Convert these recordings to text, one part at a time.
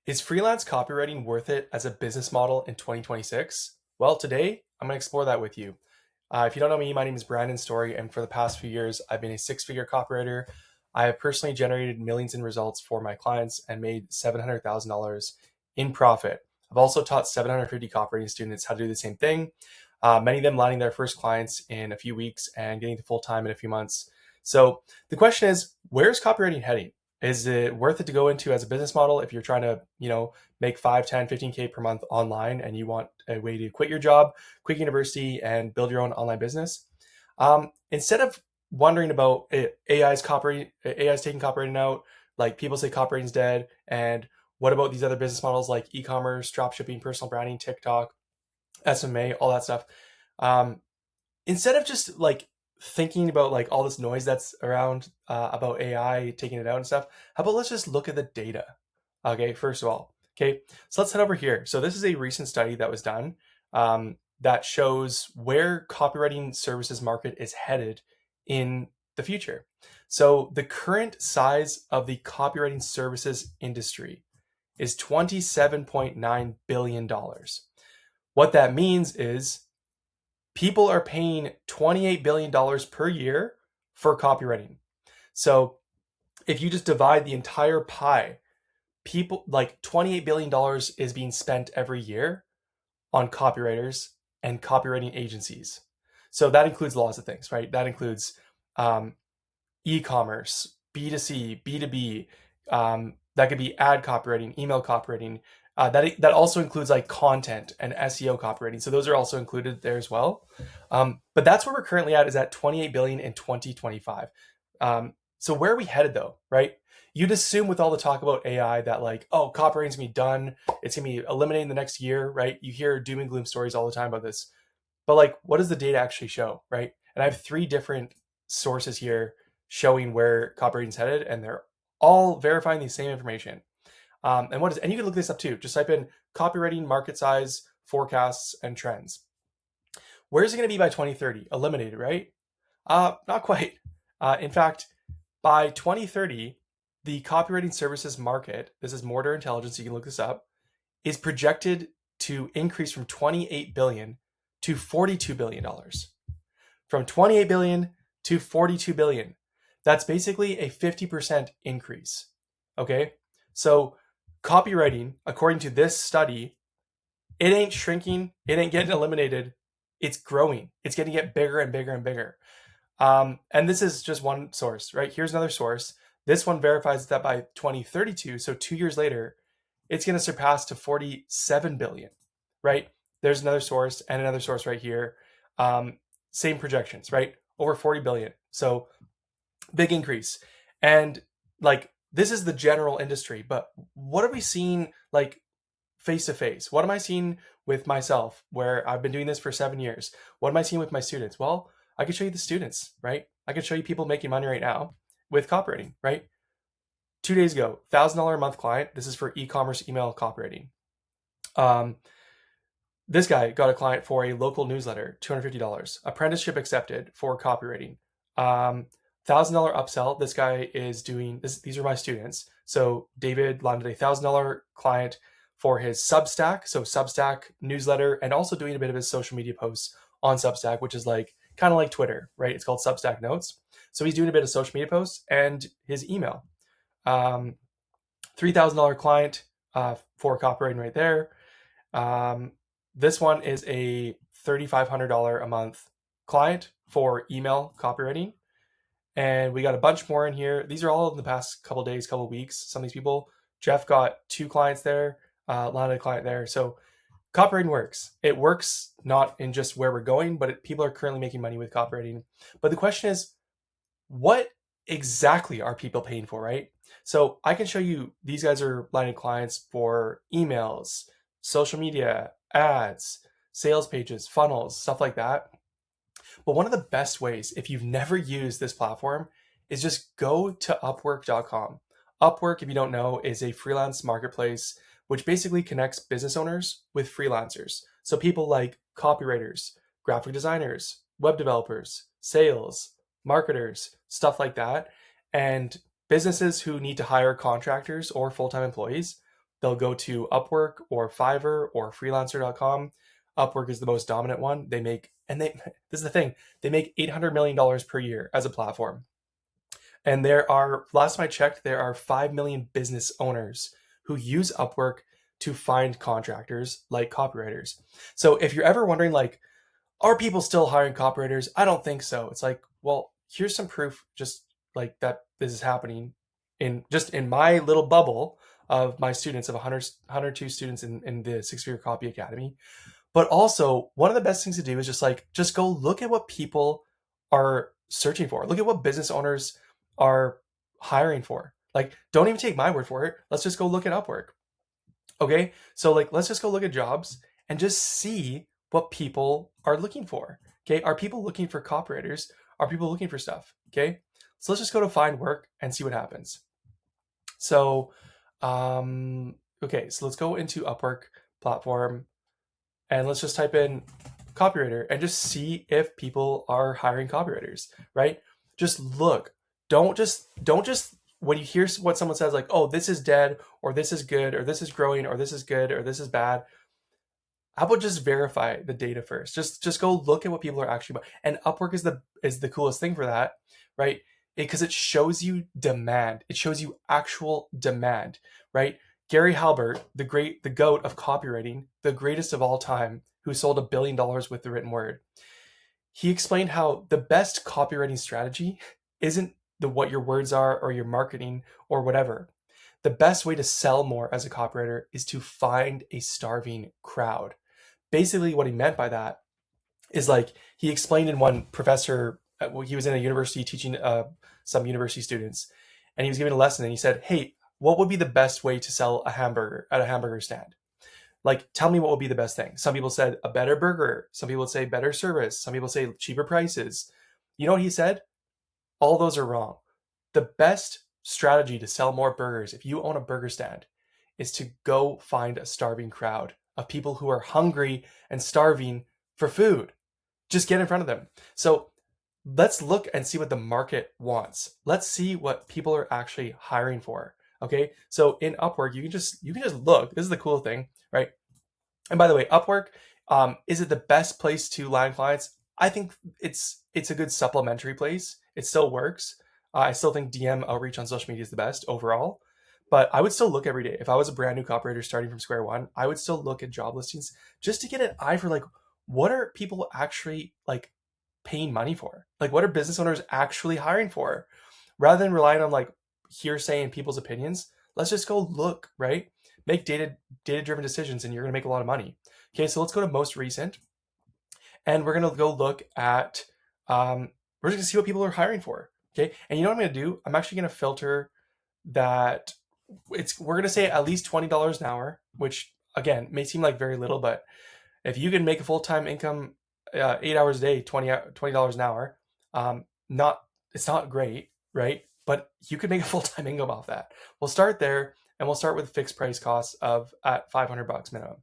Is freelance copywriting worth it as a business model in 2026? Well, today I'm going to explore that with you. If you don't know me, my name is Brandon Story, and for the past few years, I've been a six-figure copywriter. I have personally generated millions in results for my clients and made $700,000 in profit. I've also taught 750 copywriting students how to do the same thing, many of them landing their first clients in a few weeks and getting to full-time in a few months. So the question is, where's copywriting heading? Is it worth it to go into as a business model if you're trying to, make 5, 10, 15K per month online and you want a way to quit your job, quit university, and build your own online business? Instead of wondering about AI's taking copywriting out, like people say copywriting's dead, and what about these other business models like e-commerce, dropshipping, personal branding, TikTok, SMA, all that stuff. Um, Instead of just like thinking about like all this noise that's around about AI taking it out and stuff, how about let's just look at the data? Okay, first of all, okay, so let's head over here. So this is a recent study that was done that shows where copywriting services market is headed in the future. So the current size of the copywriting services industry is $27.9 billion. What that means is people are paying $28 billion per year for copywriting. So if you just divide the entire pie, people like $28 billion is being spent every year on copywriters and copywriting agencies. So that includes lots of things, right? That includes e-commerce, B2C, B2B. That could be ad copywriting, email copywriting. That also includes like content and SEO copywriting. So those are also included there as well. But that's where we're currently at, is at 28 billion in 2025. So where are we headed though, right? You'd assume with all the talk about AI that like, oh, copywriting's gonna be done. It's gonna be eliminated in the next year, right? You hear doom and gloom stories all the time about this. But like, what does the data actually show, right? And I have three different sources here showing where copywriting's headed, and they're all verifying the same information. And you can look this up too. Just type in copywriting market size, forecasts, and trends. Where is it going to be by 2030? Eliminated, right? Not quite. In fact, by 2030, the copywriting services market, this is Mortar Intelligence, you can look this up, is projected to increase from 28 billion to $42 billion. From 28 billion to 42 billion. That's basically a 50% increase. Okay? So copywriting, according to this study, it ain't shrinking, it ain't getting eliminated, it's growing. It's going to get bigger and bigger and bigger. And this is just one source, right? Here's another source. This one verifies that by 2032, so 2 years later, it's going to surpass to 47 billion, right? There's another source and another source right here. Same projections, right? Over 40 billion. So big increase. And like, this is the general industry, but what are we seeing like face to face? What am I seeing with myself where I've been doing this for 7 years? What am I seeing with my students? Well, I can show you the students, right? I can show you people making money right now with copywriting, right? 2 days ago, $1,000 a month client. This is for e-commerce email copywriting. This guy got a client for a local newsletter, $250. Apprenticeship accepted for copywriting. $1,000 upsell. This guy is doing this. These are my students. So David landed a $1,000 client for his Substack. So Substack newsletter, and also doing a bit of his social media posts on Substack, which is like kind of like Twitter, right? It's called Substack Notes. So he's doing a bit of social media posts and his email. $3,000 client for copywriting right there. This one is a $3,500 a month client for email copywriting. And we got a bunch more in here. These are all in the past couple days, couple weeks. Some of these people, Jeff got 2 clients there, landed a client there. So copywriting works. It works not in just where we're going, but people are currently making money with copywriting. But the question is, what exactly are people paying for, right? So I can show you, these guys are landing clients for emails, social media, ads, sales pages, funnels, stuff like that. But one of the best ways, if you've never used this platform, is just go to Upwork.com. Upwork, if you don't know, is a freelance marketplace which basically connects business owners with freelancers. So people like copywriters, graphic designers, web developers, sales, marketers, stuff like that. And businesses who need to hire contractors or full-time employees, they'll go to Upwork or Fiverr or freelancer.com. Upwork is the most dominant one. This is the thing, they make $800 million per year as a platform. And last time I checked, there are 5 million business owners who use Upwork to find contractors like copywriters. So if you're ever wondering, like, are people still hiring copywriters? I don't think so. It's like, well, here's some proof just like that this is happening in my little bubble of my students of 102 students in the Six Figure Copy Academy. But also, one of the best things to do is just go look at what people are searching for. Look at what business owners are hiring for. Like, don't even take my word for it. Let's just go look at Upwork. Okay? So like, let's just go look at jobs and just see what people are looking for. Okay? Are people looking for copywriters? Are people looking for stuff? Okay? So let's just go to find work and see what happens. So, okay, so let's go into Upwork platform and let's just type in copywriter and just see if people are hiring copywriters, right? Just look. Don't just when you hear what someone says, like, oh, this is dead, or this is good, or this is growing, or this is good, or this is bad. How about just verify the data first? Just go look at what people are actually buying. And Upwork is the coolest thing for that, right? Because it shows you demand. It shows you actual demand, right? Gary Halbert, the GOAT of copywriting, the greatest of all time, who sold $1 billion with the written word. He explained how the best copywriting strategy isn't what your words are or your marketing or whatever. The best way to sell more as a copywriter is to find a starving crowd. Basically, what he meant by that is, like, he explained in one professor, he was in a university teaching some university students, and he was giving a lesson, and he said, hey, what would be the best way to sell a hamburger at a hamburger stand? Like, tell me what would be the best thing. Some people said a better burger. Some people would say better service. Some people say cheaper prices. You know what he said? All those are wrong. The best strategy to sell more burgers, if you own a burger stand, is to go find a starving crowd of people who are hungry and starving for food. Just get in front of them. So let's look and see what the market wants. Let's see what people are actually hiring for. Okay, so in Upwork, you can just look. This is the cool thing, right? And by the way, Upwork, is it the best place to land clients? I think it's a good supplementary place. It still works. I still think DM outreach on social media is the best overall, but I would still look every day. If I was a brand new copywriter starting from square one, I would still look at job listings just to get an eye for, like, what are people actually, like, paying money for? Like, what are business owners actually hiring for? Rather than relying on, like, hearsay and people's opinions, let's just go look, right? Make data-driven decisions, and you're going to make a lot of money. Okay, so let's go to most recent, and we're going to go look at, we're just going to see what people are hiring for. Okay, and you know what I'm going to do? I'm actually going to filter that. We're going to say at least $20 an hour, which again may seem like very little, but if you can make a full-time income 8 hours a day, $20 an hour, it's not great, right? But you could make a full-time income off that. We'll start there, and we'll start with fixed price costs at $500 minimum.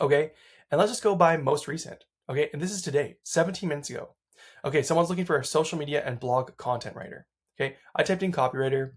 Okay, and let's just go by most recent. Okay, and this is today, 17 minutes ago. Okay, someone's looking for a social media and blog content writer. Okay, I typed in copywriter.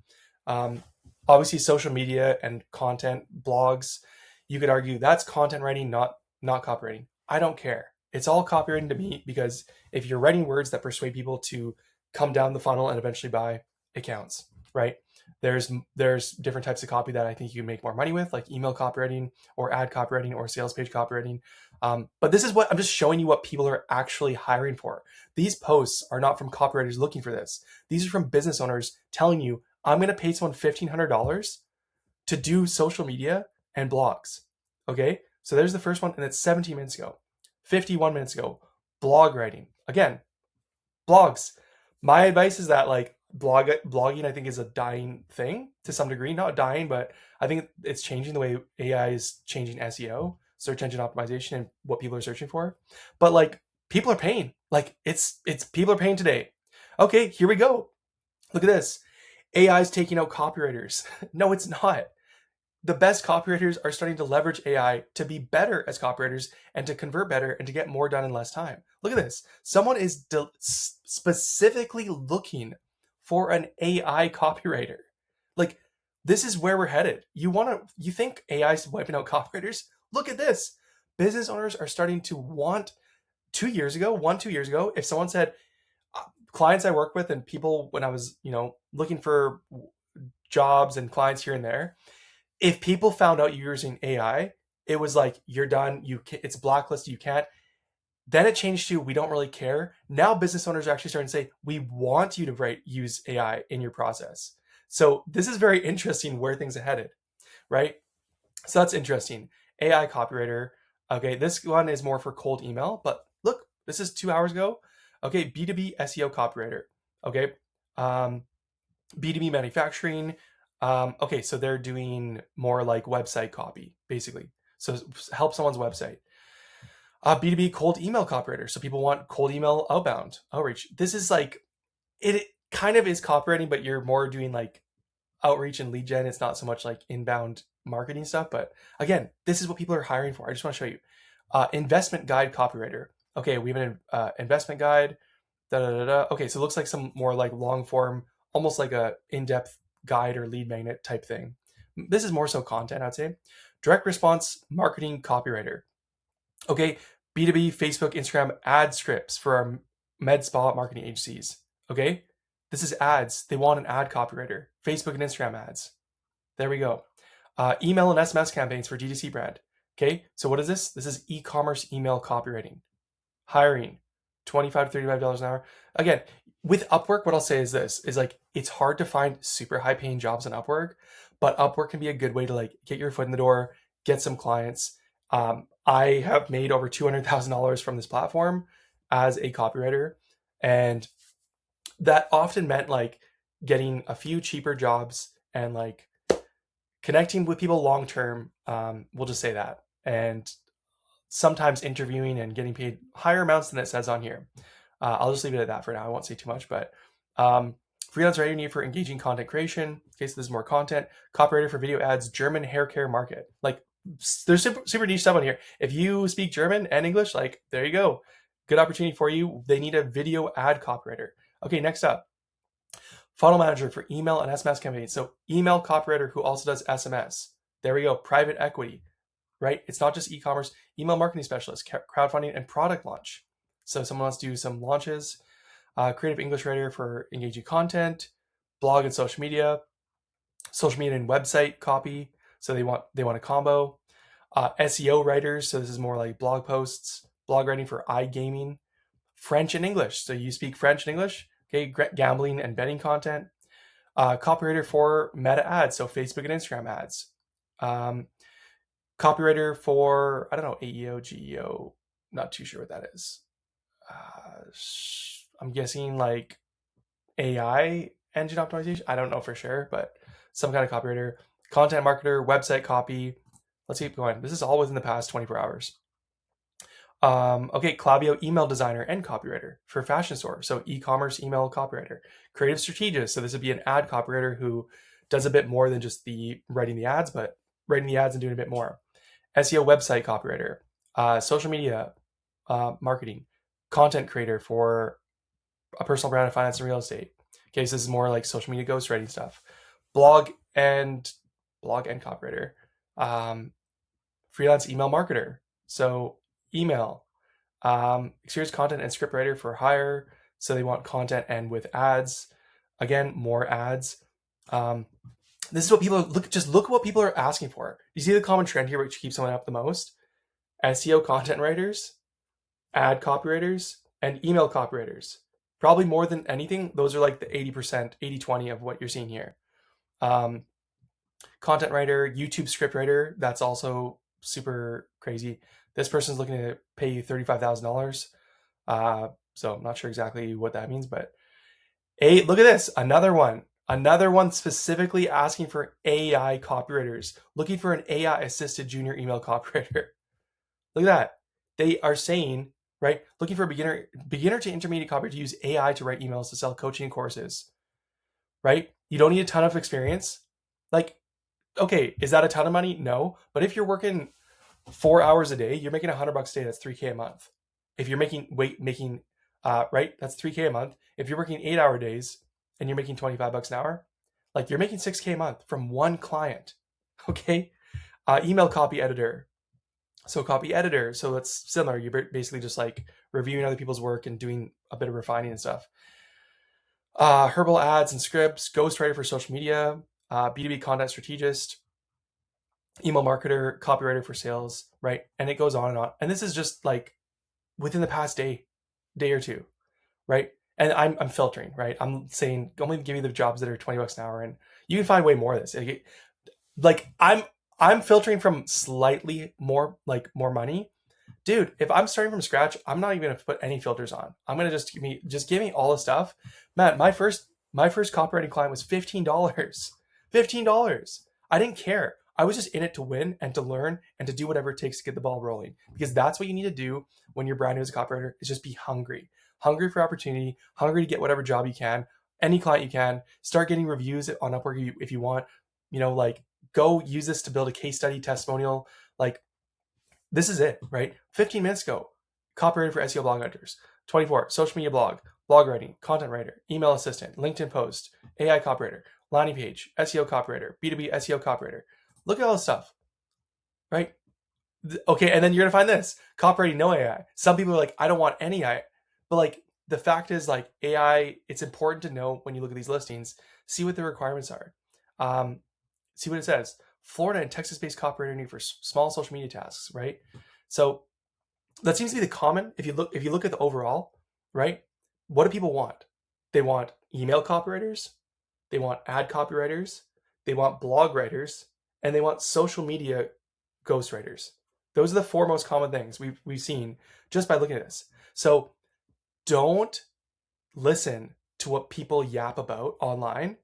Obviously, social media and content blogs, you could argue that's content writing, not copywriting. I don't care. It's all copywriting to me, because if you're writing words that persuade people to come down the funnel and eventually buy, it counts, right? There's different types of copy that I think you can make more money with, like email copywriting or ad copywriting or sales page copywriting. But this is what I'm just showing you what people are actually hiring for. These posts are not from copywriters looking for this. These are from business owners telling you, I'm going to pay someone $1,500 to do social media and blogs. Okay, so there's the first one, and it's 17 minutes ago. 51 minutes ago, blog writing. Again, blogs. My advice is that, like, blogging, I think, is a dying thing to some degree. Not dying, but I think it's changing the way AI is changing SEO, search engine optimization, and what people are searching for. But, like, people are paying. Like, it's people are paying today. Okay, here we go. Look at this. AI is taking out copywriters. No, it's not. The best copywriters are starting to leverage AI to be better as copywriters and to convert better and to get more done in less time. Look at this. Someone is specifically looking for an AI copywriter. Like, This is where we're headed. You think AI is wiping out copywriters? Look at this. Business owners are starting to want 2 years ago, 2 years ago, if someone said, clients I work with and people when I was, looking for jobs and clients here and there, if people found out you're using AI, it was like, you're done. It's blacklisted. You can't. Then it changed to, we don't really care. Now business owners are actually starting to say, we want you to use AI in your process. So this is very interesting where things are headed, right? So that's interesting. AI copywriter. Okay, this one is more for cold email, but look, this is 2 hours ago. Okay, B2B SEO copywriter. Okay, B2B manufacturing. Okay, so they're doing more like website copy, basically. So help someone's website. B2B cold email copywriter. So people want cold email outbound outreach. This is like, it kind of is copywriting, but you're more doing like outreach and lead gen. It's not so much like inbound marketing stuff. But again, this is what people are hiring for. I just want to show you. Investment guide copywriter. Okay, we have an investment guide. Okay, so it looks like some more like long form, almost like a in-depth guide or lead magnet type thing. This is more so content, I'd say. Direct response marketing copywriter. Okay, B2B Facebook, Instagram ad scripts for our med spa marketing agencies. Okay, this is ads. They want an ad copywriter. Facebook and Instagram ads. There we go. Email and SMS campaigns for D2C brand. Okay, so what is this? This is e-commerce email copywriting. Hiring, $25 to $35 an hour. Again, with Upwork, what I'll say is this, is like, it's hard to find super high paying jobs on Upwork, but Upwork can be a good way to like get your foot in the door, get some clients. I have made over $200,000 from this platform as a copywriter. And that often meant like getting a few cheaper jobs and like connecting with people long-term. We'll just say that. And sometimes interviewing and getting paid higher amounts than it says on here. I'll just leave it at that for now. I won't say too much, but freelance writer need for engaging content creation. Okay, so there's more content. Copywriter for video ads, German hair care market. Like, there's super niche stuff on here. If you speak German and English, like, there you go. Good opportunity for you. They need a video ad copywriter. Okay, next up. Funnel manager for email and SMS campaigns. So email copywriter who also does SMS. There we go. Private equity, right? It's not just e-commerce. Email marketing specialist, crowdfunding, and product launch. So someone wants to do some launches. Creative English writer for engaging content, blog and social media and website copy. So they want a combo. SEO writers. So this is more like blog posts, blog writing for iGaming, French and English. So you speak French and English. Okay, gambling and betting content. Copywriter for meta ads. So Facebook and Instagram ads. Copywriter for, I don't know, AEO, GEO. Not too sure what that is. I'm guessing like AI engine optimization. I don't know for sure, but some kind of copywriter. Content marketer, website copy. Let's keep going. This is all within the past 24 hours. Okay, Klaviyo email designer and copywriter for fashion store. So e-commerce email copywriter. Creative strategist. So this would be an ad copywriter who does a bit more than just the writing the ads, but writing the ads and doing a bit more. SEO website copywriter. Social media marketing. Content creator for a personal brand of finance and real estate. Okay, so this is more like social media ghostwriting stuff. Blog and copywriter. Freelance email marketer. So email. Experienced content and script writer for hire. So they want content and with ads. Again, more ads. This is what people look at what people are asking for. You see the common trend here, which keeps someone up the most? SEO content writers, ad copywriters, and email copywriters. Probably more than anything, those are like the 80%, 80-20 of what you're seeing here. Content writer, YouTube script writer, that's also super crazy. This person's looking to pay you $35,000. So I'm not sure exactly what that means, but look at this, another one specifically asking for AI copywriters, looking for an AI assisted junior email copywriter. Look at that. They are saying, right, looking for a beginner to intermediate copywriter to use AI to write emails to sell coaching courses, right? You don't need a ton of experience. Like, okay, is that a ton of money? No. But if you're working 4 hours a day, you're making $100 a day. That's $3K a month. If you're making, right, that's $3K a month. If you're working 8-hour days and you're making $25 an hour, Like you're making 6K a month from one client. Okay. Email copy editor. So copy editor. So that's similar. You're basically just like reviewing other people's work and doing a bit of refining and stuff. Herbal ads and scripts, ghostwriter for social media, B2B content strategist, email marketer, copywriter for sales, right? And it goes on and on. And this is just like within the past day or two, right? And I'm filtering, right? I'm saying only give me the jobs that are $20 an hour, and you can find way more of this. Like I'm filtering from slightly more money. Dude, if I'm starting from scratch, I'm not even gonna put any filters on. I'm gonna just give me all the stuff. Man, my first copywriting client was $15. $15. I didn't care. I was just in it to win and to learn and to do whatever it takes to get the ball rolling. Because that's what you need to do when you're brand new as a copywriter, is just be hungry. Hungry for opportunity, hungry to get whatever job you can, any client you can. Start getting reviews on Upwork if you want. Like go use this to build a case study testimonial. Like this is it, right? 15 minutes ago, copywriter for SEO blog editors. 24, social media blog writing, content writer, email assistant, LinkedIn post, AI copywriter, landing page, SEO copywriter, B2B SEO copywriter. Look at all this stuff, right? Okay, and then you're gonna find this, copywriting, no AI. Some people are like, I don't want any AI. But like the fact is, like AI, it's important to know when you look at these listings, see what the requirements are. See what it says. Florida and Texas-based copywriter need for small social media tasks, right? So that seems to be the common. If you look at the overall, right? What do people want? They want email copywriters, they want ad copywriters, they want blog writers, and they want social media ghostwriters. Those are the four most common things we've seen just by looking at this. So don't listen to what people yap about online.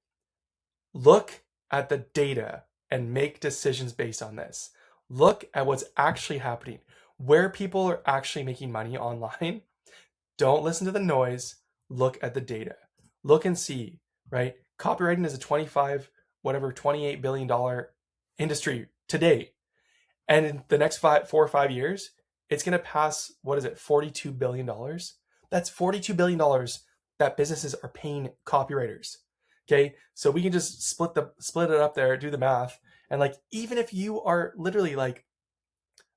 Look at the data and make decisions based on this. Look at what's actually happening, where people are actually making money online. Don't listen to the noise. Look at the data. Look and see, right? Copywriting is a $28 billion industry today. And in the next 4 or 5 years, it's going to pass, $42 billion? That's $42 billion that businesses are paying copywriters. Okay. So we can just split it up there, do the math. And like, even if you are literally like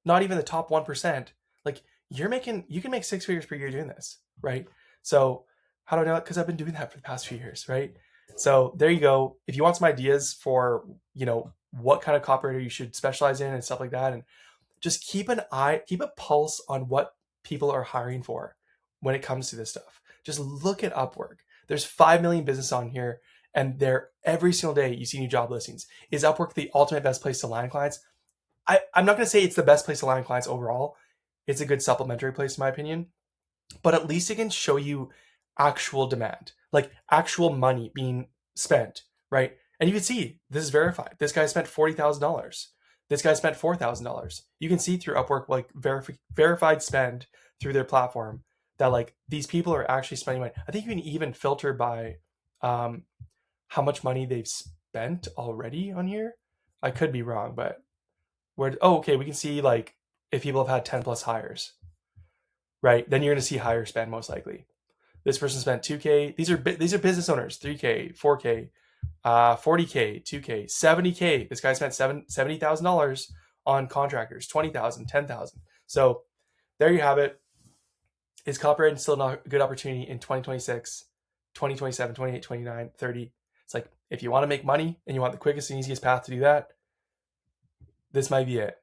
not even the top 1%, like you can make 6 figures per year doing this, right? So how do I know it? Because I've been doing that for the past few years, right? So there you go. If you want some ideas for, what kind of copywriter you should specialize in and stuff like that, and just keep a pulse on what people are hiring for when it comes to this stuff. Just look at Upwork. There's 5 million businesses on here, and there every single day you see new job listings. Is Upwork the ultimate best place to land clients? I'm not going to say it's the best place to land clients overall. It's a good supplementary place in my opinion, but at least it can show you actual demand, like actual money being spent, right? And you can see this is verified. This guy spent $40,000. This guy spent $4,000. You can see through Upwork, like verified spend through their platform, that like these people are actually spending money. I think you can even filter by how much money they've spent already on here. I could be wrong, but okay, we can see like if people have had 10 plus hires, right? Then you're going to see higher spend most likely. This person spent 2K. These are business owners, 3K, 4K, 40K, 2K, 70K. This guy spent $70,000 on contractors, 20,000, 10,000. So there you have it. Is copywriting still not a good opportunity in 2026, 2027, 28, 29, 30? It's like, if you want to make money and you want the quickest and easiest path to do that, this might be it.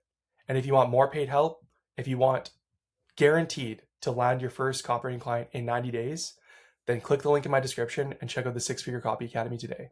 And if you want more paid help, if you want guaranteed to land your first copywriting client in 90 days, then click the link in my description and check out the 6-Figure Copy Academy today.